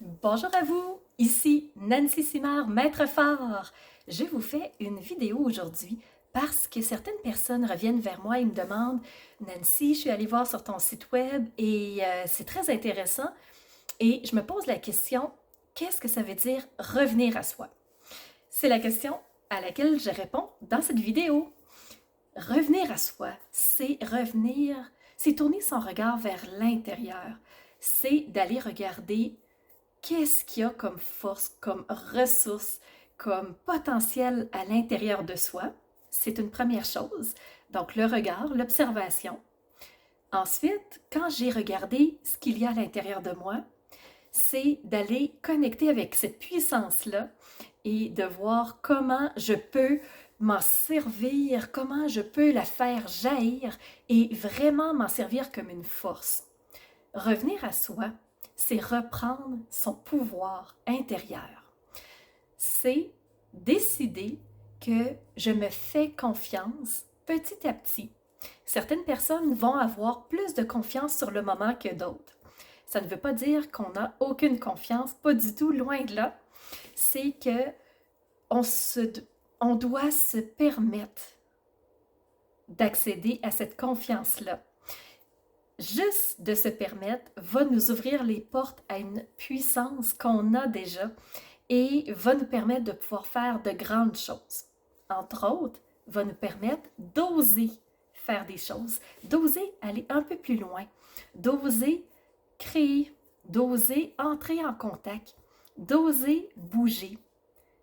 Bonjour à vous, ici Nancy Simard, maître fort. Je vous fais une vidéo aujourd'hui parce que certaines personnes reviennent vers moi et me demandent Nancy, je suis allée voir sur ton site web et c'est très intéressant et je me pose la question, qu'est-ce que ça veut dire revenir à soi? C'est la question à laquelle je réponds dans cette vidéo. Revenir à soi, c'est revenir, c'est tourner son regard vers l'intérieur, c'est d'aller regarder qu'est-ce qu'il y a comme force, comme ressource, comme potentiel à l'intérieur de soi. C'est une première chose. Donc le regard, l'observation. Ensuite, quand j'ai regardé ce qu'il y a à l'intérieur de moi, c'est d'aller connecter avec cette puissance-là et de voir comment je peux m'en servir, comment je peux la faire jaillir et vraiment m'en servir comme une force. Revenir à soi, c'est reprendre son pouvoir intérieur. C'est décider que je me fais confiance petit à petit. Certaines personnes vont avoir plus de confiance sur le moment que d'autres. Ça ne veut pas dire qu'on n'a aucune confiance, pas du tout, loin de là. C'est que on doit se permettre d'accéder à cette confiance-là. Juste de se permettre va nous ouvrir les portes à une puissance qu'on a déjà et va nous permettre de pouvoir faire de grandes choses. Entre autres, va nous permettre d'oser faire des choses, d'oser aller un peu plus loin, d'oser créer, d'oser entrer en contact, d'oser bouger,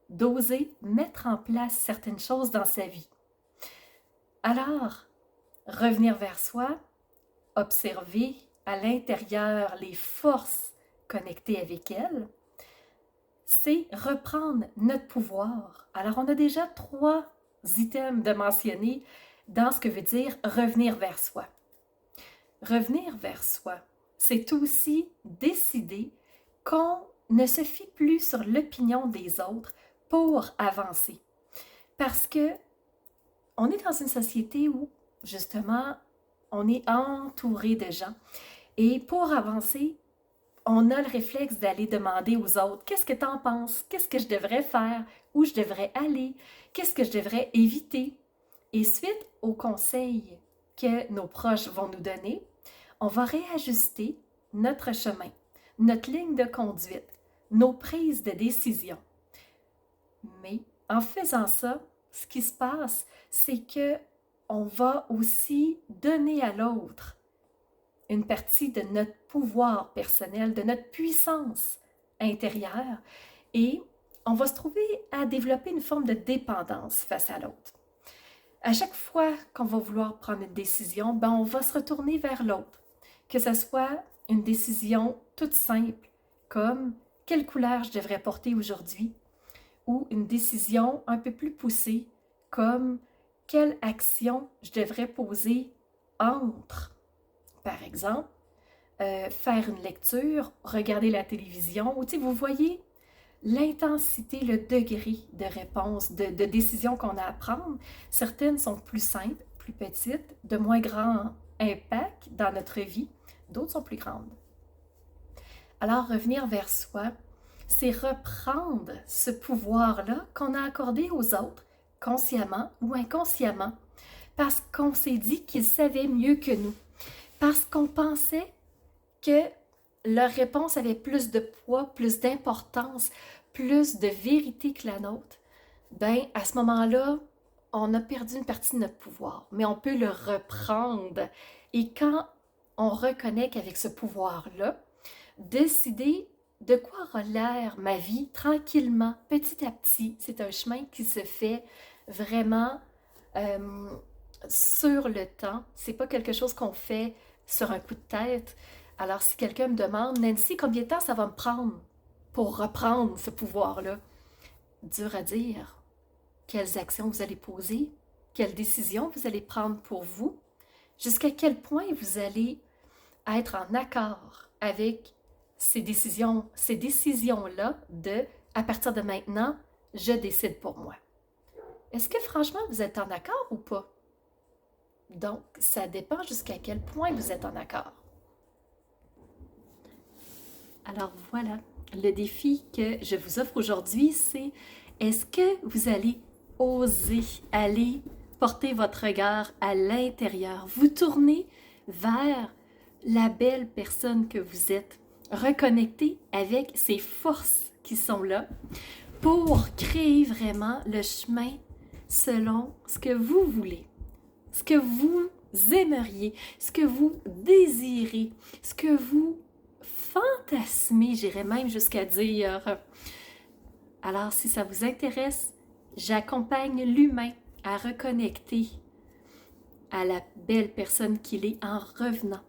d'oser mettre en place certaines choses dans sa vie. Alors, revenir vers soi, observer à l'intérieur les forces connectées avec elles, c'est reprendre notre pouvoir. Alors, on a déjà 3 items de mentionner dans ce que veut dire revenir vers soi. Revenir vers soi, c'est aussi décider qu'on ne se fie plus sur l'opinion des autres pour avancer. Parce que on est dans une société où, justement, on est entouré de gens. Et pour avancer, on a le réflexe d'aller demander aux autres, qu'est-ce que tu en penses? Qu'est-ce que je devrais faire? Où je devrais aller? Qu'est-ce que je devrais éviter? Et suite aux conseils que nos proches vont nous donner, on va réajuster notre chemin, notre ligne de conduite, nos prises de décision. Mais en faisant ça, ce qui se passe, c'est que on va aussi donner à l'autre une partie de notre pouvoir personnel, de notre puissance intérieure, et on va se trouver à développer une forme de dépendance face à l'autre. À chaque fois qu'on va vouloir prendre une décision, on va se retourner vers l'autre, que ce soit une décision toute simple, comme quelle couleur je devrais porter aujourd'hui, ou une décision un peu plus poussée, comme quelle action je devrais poser entre, par exemple, faire une lecture, regarder la télévision, ou vous voyez l'intensité, le degré de réponse, de décision qu'on a à prendre. Certaines sont plus simples, plus petites, de moins grand impact dans notre vie, d'autres sont plus grandes. Alors revenir vers soi, c'est reprendre ce pouvoir-là qu'on a accordé aux autres, consciemment ou inconsciemment, parce qu'on s'est dit qu'ils savaient mieux que nous, parce qu'on pensait que leur réponse avait plus de poids, plus d'importance, plus de vérité que la nôtre. À ce moment-là, on a perdu une partie de notre pouvoir, mais on peut le reprendre. Et quand on reconnecte avec ce pouvoir-là, décider de quoi aura l'air ma vie tranquillement, petit à petit. C'est un chemin qui se fait vraiment euh, sur le temps. C'est pas quelque chose qu'on fait sur un coup de tête. Alors, si quelqu'un me demande, Nancy, combien de temps ça va me prendre pour reprendre ce pouvoir-là? Dur à dire. Quelles actions vous allez poser? Quelles décisions vous allez prendre pour vous? Jusqu'à quel point vous allez être en accord avec ces décisions-là de, à partir de maintenant, je décide pour moi. Est-ce que franchement, vous êtes en accord ou pas? Donc, ça dépend jusqu'à quel point vous êtes en accord. Alors voilà, Le défi que je vous offre aujourd'hui, c'est est-ce que vous allez oser aller porter votre regard à l'intérieur, vous tourner vers la belle personne que vous êtes, reconnecter avec ces forces qui sont là pour créer vraiment le chemin selon ce que vous voulez, ce que vous aimeriez, ce que vous désirez, ce que vous fantasmez, j'irais même jusqu'à dire. Alors, si ça vous intéresse, j'accompagne l'humain à reconnecter à la belle personne qu'il est en revenant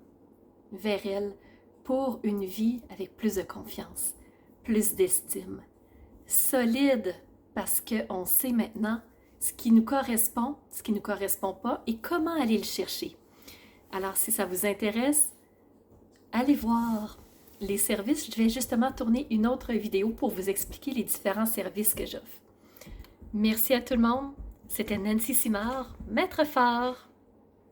vers elle pour une vie avec plus de confiance, plus d'estime, solide parce qu'on sait maintenant ce qui nous correspond, ce qui ne nous correspond pas et comment aller le chercher. Alors, si ça vous intéresse, allez voir les services. Je vais justement tourner une autre vidéo pour vous expliquer les différents services que j'offre. Merci à tout le monde. C'était Nancy Simard, Maître Phare.